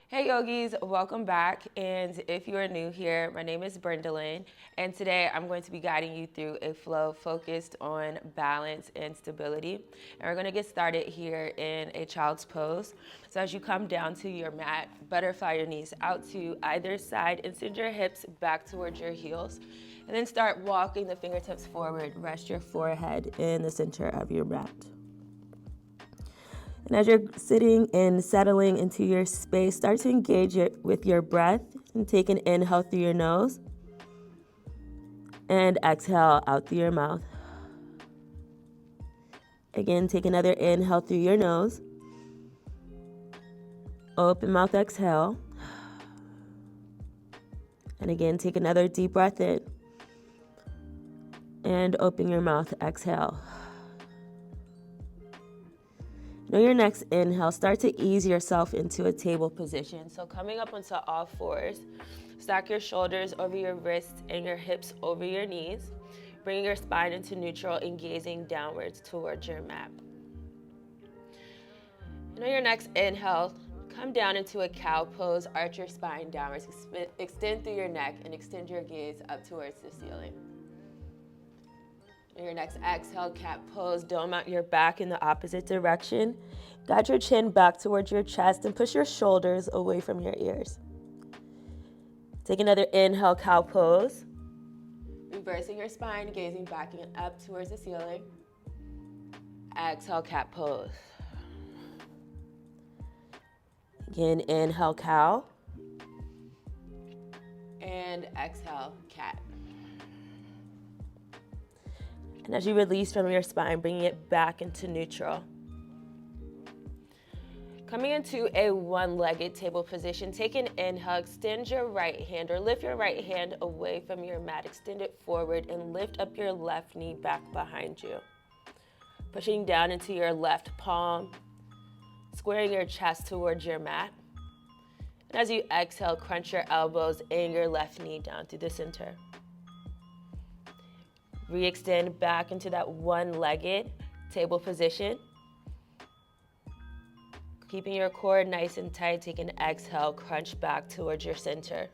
Hey yogis, welcome back. And if you are new here, my name is Brendalyn, and today I'm going to be guiding you through a flow focused on balance and stability. And we're going to get started here in a child's pose. So as you come down to your mat, butterfly your knees out to either side and send your hips back towards your heels. And then start walking the fingertips forward. Rest your forehead in the center of your mat. And as you're sitting and settling into your space, start to engage it with your breath and take an inhale through your nose and exhale out through your mouth. Again, take another inhale through your nose. Open mouth, exhale. And again, take another deep breath in. And open your mouth, exhale. Now your next inhale, start to ease yourself into a table position. So coming up onto all fours, stack your shoulders over your wrists and your hips over your knees, bringing your spine into neutral and gazing downwards towards your mat. And on your next inhale, come down into a cow pose, arch your spine downwards, extend through your neck and extend your gaze up towards the ceiling. In your next exhale, cat pose, dome out your back in the opposite direction. Guide your chin back towards your chest and push your shoulders away from your ears. Take another inhale, cow pose. Reversing your spine, gazing back and up towards the ceiling. Exhale, cat pose. Again, inhale, cow. And exhale, cat. And as you release from your spine, bringing it back into neutral. Coming into a one-legged table position, take an inhale, extend your right hand or lift your right hand away from your mat, extend it forward and lift up your left knee back behind you. Pushing down into your left palm, squaring your chest towards your mat. And as you exhale, crunch your elbows and your left knee down to the center. Re-extend back into that one-legged table position. Keeping your core nice and tight, take an exhale, crunch back towards your center.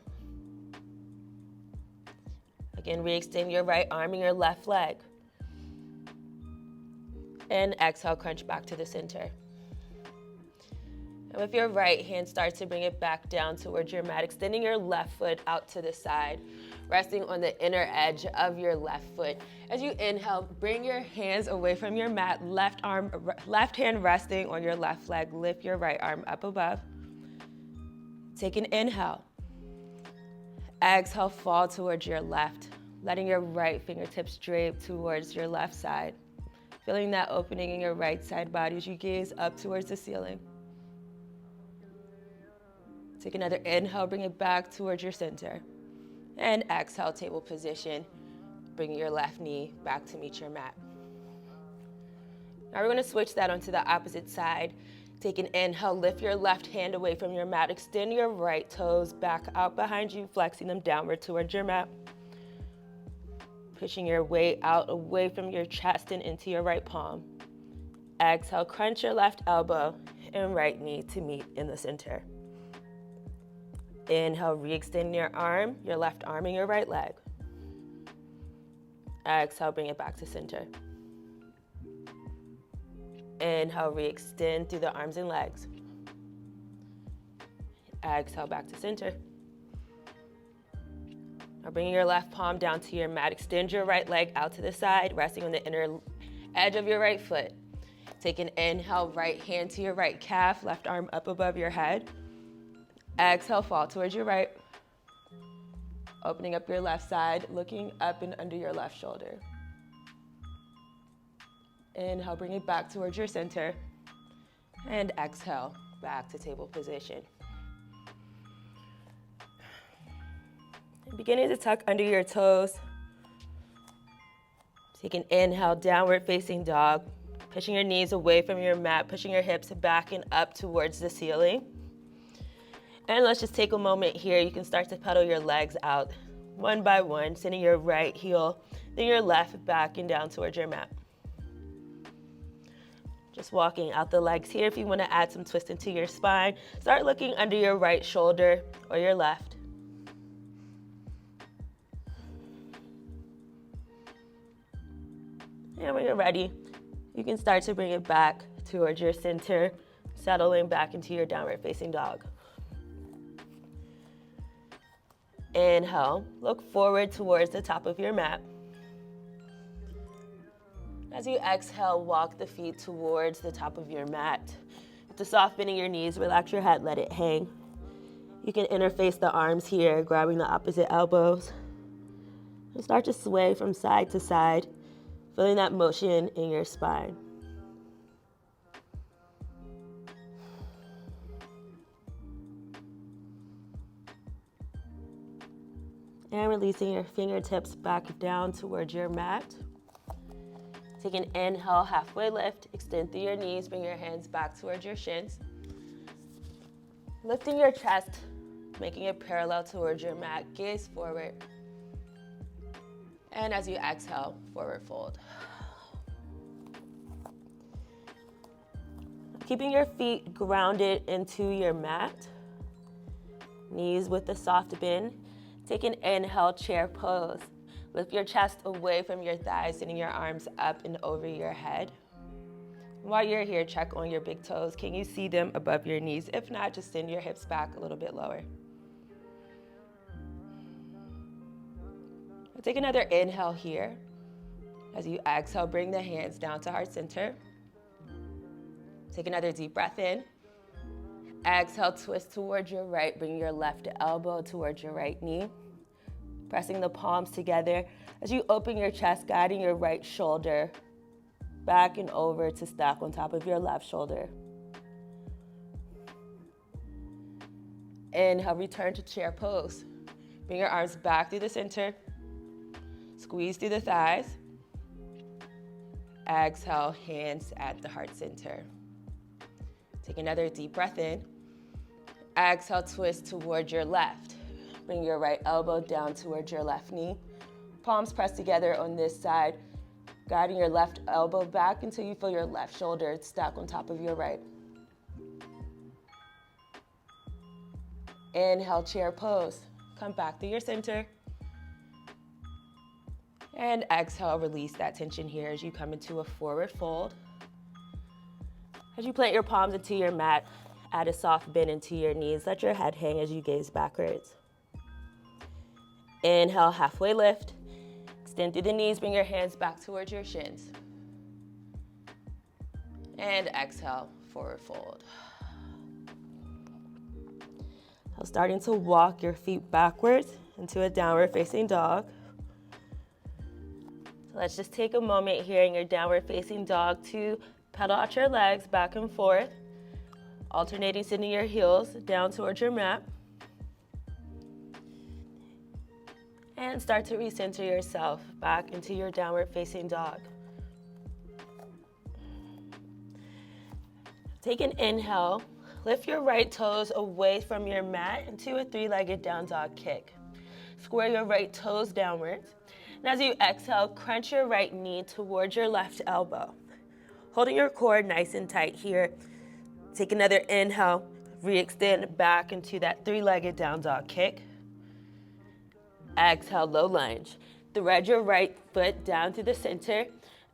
Again, re-extend your right arm and your left leg. And exhale, crunch back to the center. And with your right hand, start to bring it back down towards your mat, extending your left foot out to the side, resting on the inner edge of your left foot. As you inhale, bring your hands away from your mat, left hand resting on your left leg, lift your right arm up above. Take an inhale. Exhale, fall towards your left, letting your right fingertips drape towards your left side. Feeling that opening in your right side body as you gaze up towards the ceiling. Take another inhale, bring it back towards your center. And exhale, table position, bringing your left knee back to meet your mat. Now we're going to switch that onto the opposite side. Take an inhale, lift your left hand away from your mat, extend your right toes back out behind you, flexing them downward towards your mat. Pushing your weight out away from your chest and into your right palm. Exhale, crunch your left elbow and right knee to meet in the center. Inhale, re-extend your arm, your left arm and your right leg. Exhale, bring it back to center. Inhale, re-extend through the arms and legs. Exhale, back to center. Now bringing your left palm down to your mat, extend your right leg out to the side, resting on the inner edge of your right foot. Take an inhale, right hand to your right calf, left arm up above your head. Exhale, fall towards your right. Opening up your left side, looking up and under your left shoulder. Inhale, bring it back towards your center. And exhale, back to table position. Beginning to tuck under your toes. Take an inhale, downward facing dog. Pushing your knees away from your mat, pushing your hips back and up towards the ceiling. And let's just take a moment here. You can start to pedal your legs out one by one, sending your right heel, then your left back and down towards your mat. Just walking out the legs here. If you want to add some twist into your spine, start looking under your right shoulder or your left. And when you're ready, you can start to bring it back towards your center, settling back into your downward facing dog. Inhale, look forward towards the top of your mat. As you exhale, walk the feet towards the top of your mat. With the soft bending your knees, relax your head, let it hang. You can interface the arms here, grabbing the opposite elbows. And start to sway from side to side, feeling that motion in your spine. And releasing your fingertips back down towards your mat. Take an inhale, halfway lift, extend through your knees, bring your hands back towards your shins. Lifting your chest, making it parallel towards your mat, gaze forward. And as you exhale, forward fold. Keeping your feet grounded into your mat, knees with a soft bend. Take an inhale, chair pose. Lift your chest away from your thighs, sending your arms up and over your head. While you're here, check on your big toes. Can you see them above your knees? If not, just send your hips back a little bit lower. Take another inhale here. As you exhale, bring the hands down to heart center. Take another deep breath in. Exhale, twist towards your right. Bring your left elbow towards your right knee. Pressing the palms together as you open your chest, guiding your right shoulder back and over to stack on top of your left shoulder. Inhale, return to chair pose. Bring your arms back through the center. Squeeze through the thighs. Exhale, hands at the heart center. Take another deep breath in. Exhale, twist towards your left. Bring your right elbow down towards your left knee. Palms pressed together on this side, guiding your left elbow back until you feel your left shoulder stack on top of your right. Inhale, chair pose. Come back through your center. And exhale, release that tension here as you come into a forward fold. As you plant your palms into your mat, add a soft bend into your knees. Let your head hang as you gaze backwards. Inhale, halfway lift. Extend through the knees, bring your hands back towards your shins. And exhale, forward fold. Now starting to walk your feet backwards into a downward facing dog. So let's just take a moment here in your downward facing dog to pedal out your legs back and forth, alternating sending your heels down towards your mat. And start to recenter yourself back into your downward facing dog. Take an inhale, lift your right toes away from your mat into a three-legged down dog kick. Square your right toes downwards. And as you exhale, crunch your right knee towards your left elbow. Holding your core nice and tight here. Take another inhale, re-extend back into that three-legged down dog kick. Exhale, low lunge. Thread your right foot down to the center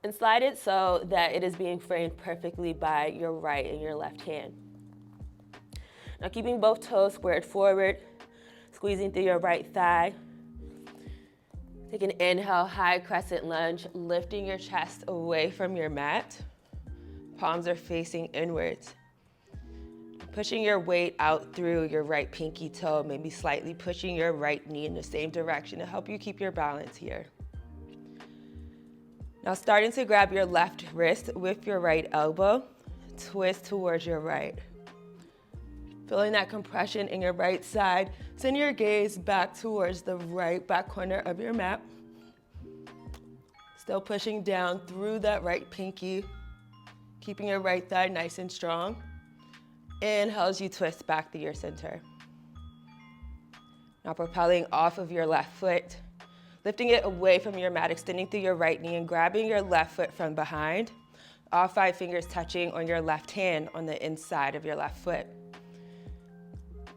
and slide it so that it is being framed perfectly by your right and your left hand. Now keeping both toes squared forward, squeezing through your right thigh. Take an inhale, high crescent lunge, lifting your chest away from your mat. Palms are facing inwards. Pushing your weight out through your right pinky toe, maybe slightly pushing your right knee in the same direction to help you keep your balance here. Now starting to grab your left wrist with your right elbow, twist towards your right. Feeling that compression in your right side, send your gaze back towards the right back corner of your mat. Still pushing down through that right pinky, keeping your right thigh nice and strong. Inhale as you twist back to your center. Now propelling off of your left foot, lifting it away from your mat, extending through your right knee and grabbing your left foot from behind. All 5 fingers touching on your left hand on the inside of your left foot.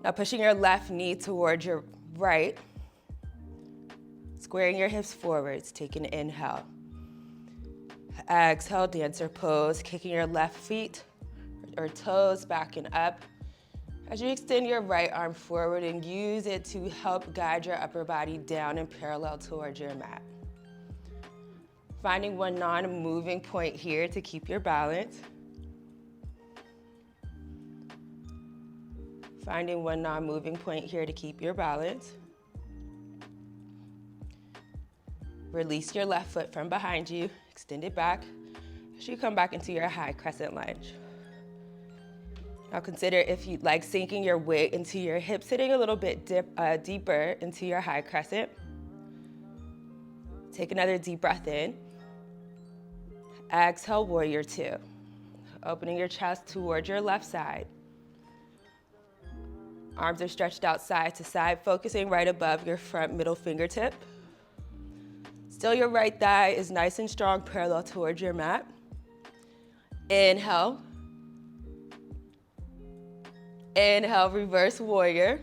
Now pushing your left knee towards your right, squaring your hips forwards, take an inhale. Exhale, dancer pose, kicking your left feet or toes back and up. As you extend your right arm forward and use it to help guide your upper body down and parallel towards your mat. Finding one non-moving point here to keep your balance. Finding one non-moving point here to keep your balance. Release your left foot from behind you, extend it back as you come back into your high crescent lunge. Now consider if you'd like sinking your weight into your hips, sitting a little bit deeper into your high crescent. Take another deep breath in. Exhale, warrior 2. Opening your chest towards your left side. Arms are stretched out side to side, focusing right above your front middle fingertip. Still your right thigh is nice and strong, parallel towards your mat. Inhale. Inhale, reverse warrior.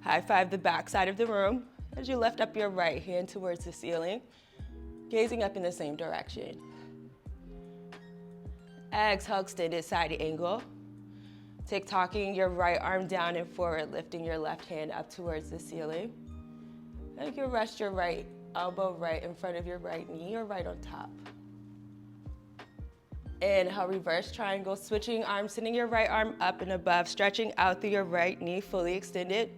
High five the back side of the room as you lift up your right hand towards the ceiling, gazing up in the same direction. Exhale, extended side angle. Tick-tocking your right arm down and forward, lifting your left hand up towards the ceiling. And you can rest your right elbow right in front of your right knee or right on top. Inhale, reverse triangle, switching arms, sending your right arm up and above, stretching out through your right knee, fully extended.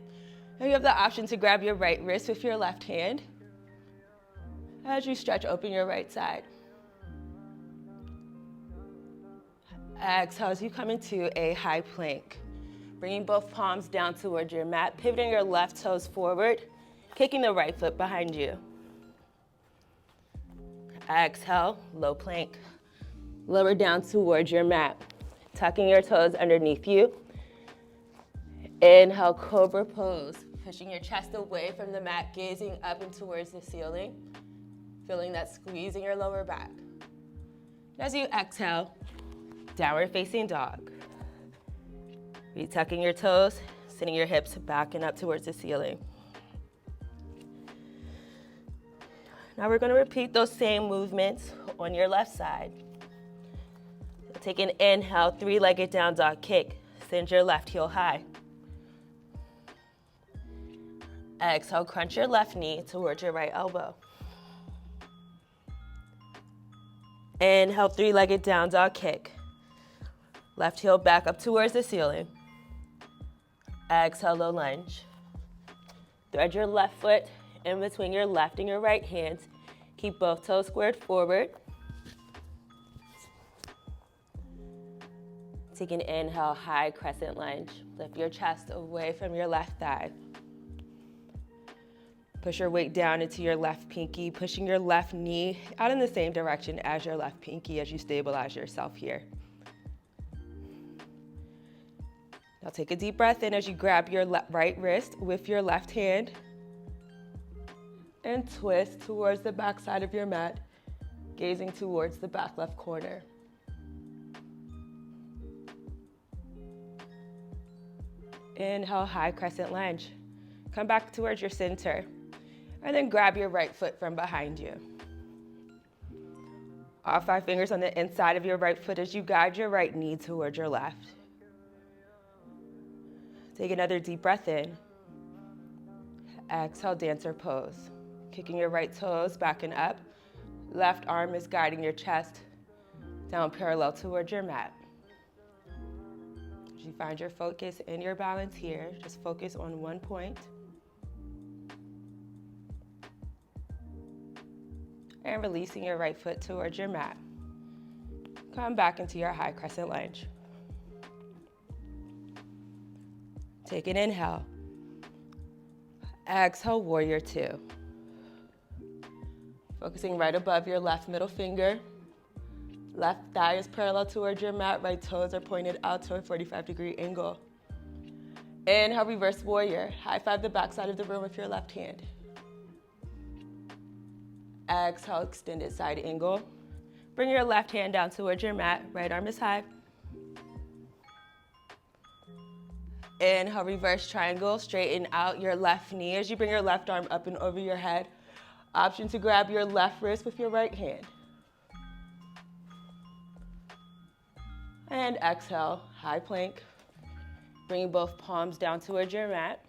And you have the option to grab your right wrist with your left hand. As you stretch, open your right side. Exhale as you come into a high plank. Bringing both palms down towards your mat, pivoting your left toes forward, kicking the right foot behind you. Exhale, low plank. Lower down towards your mat, tucking your toes underneath you. Inhale, cobra pose, pushing your chest away from the mat, gazing up and towards the ceiling, feeling that squeeze in your lower back. As you exhale, downward facing dog. Retucking your toes, sending your hips back and up towards the ceiling. Now we're going to repeat those same movements on your left side. Take an inhale, 3-legged down dog kick. Send your left heel high. Exhale, crunch your left knee towards your right elbow. Inhale, 3-legged down dog kick. Left heel back up towards the ceiling. Exhale, low lunge. Thread your left foot in between your left and your right hands. Keep both toes squared forward. Take an inhale, high crescent lunge. Lift your chest away from your left thigh. Push your weight down into your left pinky, pushing your left knee out in the same direction as your left pinky as you stabilize yourself here. Now take a deep breath in as you grab your right wrist with your left hand and twist towards the back side of your mat, gazing towards the back left corner. Inhale, high crescent lunge. Come back towards your center, and then grab your right foot from behind you. All 5 fingers on the inside of your right foot as you guide your right knee towards your left. Take another deep breath in. Exhale, dancer pose. Kicking your right toes back and up. Left arm is guiding your chest down parallel towards your mat. As you find your focus and your balance here, just focus on one point. And releasing your right foot towards your mat. Come back into your high crescent lunge. Take an inhale. Exhale, warrior 2. Focusing right above your left middle finger. Left thigh is parallel towards your mat. Right toes are pointed out to a 45-degree angle. Inhale, reverse warrior. High five the back side of the room with your left hand. Exhale, extended side angle. Bring your left hand down towards your mat. Right arm is high. Inhale, reverse triangle. Straighten out your left knee as you bring your left arm up and over your head. Option to grab your left wrist with your right hand. And exhale, high plank. Bringing both palms down towards your mat.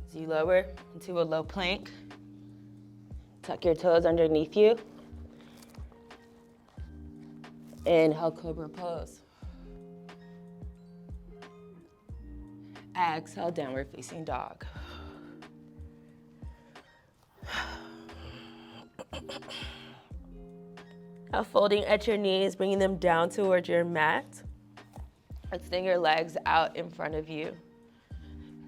As you lower into a low plank, tuck your toes underneath you. Inhale, cobra pose. Exhale, downward facing dog. Now folding at your knees, bringing them down towards your mat. Extend your legs out in front of you.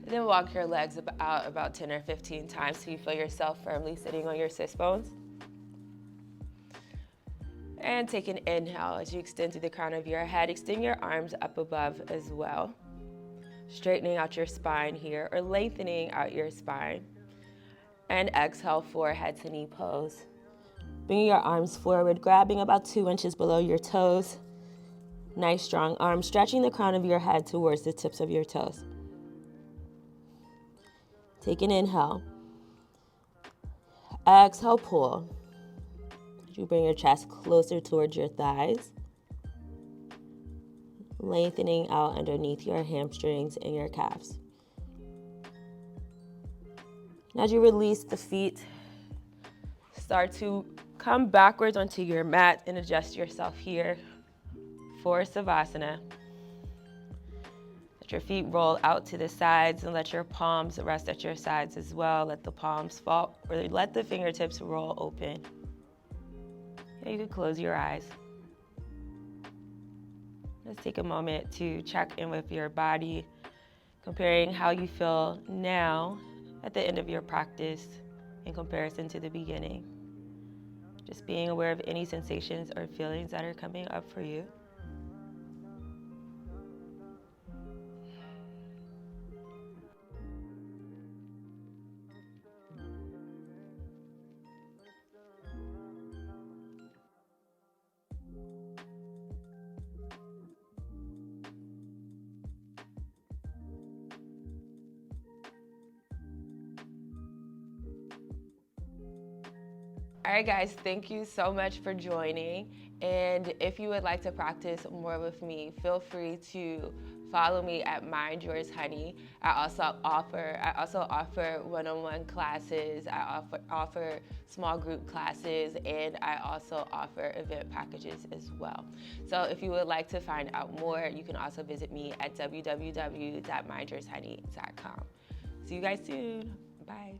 And then walk your legs out about 10 or 15 times so you feel yourself firmly sitting on your sit bones. And take an inhale as you extend to the crown of your head. Extend your arms up above as well. Straightening out your spine here or lengthening out your spine. And exhale, forehead to knee pose. Bringing your arms forward, grabbing about 2 inches below your toes. Nice strong arms, stretching the crown of your head towards the tips of your toes. Take an inhale. Exhale, pull. You bring your chest closer towards your thighs. Lengthening out underneath your hamstrings and your calves. Now as you release the feet, start to come backwards onto your mat and adjust yourself here for Savasana. Let your feet roll out to the sides and let your palms rest at your sides as well. Let the palms fall or let the fingertips roll open. And you can close your eyes. Let's take a moment to check in with your body, comparing how you feel now at the end of your practice in comparison to the beginning. Just being aware of any sensations or feelings that are coming up for you. All right, guys, thank you so much for joining. And if you would like to practice more with me, feel free to follow me at Mind Yours Honey. I also offer one-on-one classes. I offer small group classes, and I also offer event packages as well. So if you would like to find out more, you can also visit me at www.mindyourshoney.com. See you guys soon. Bye.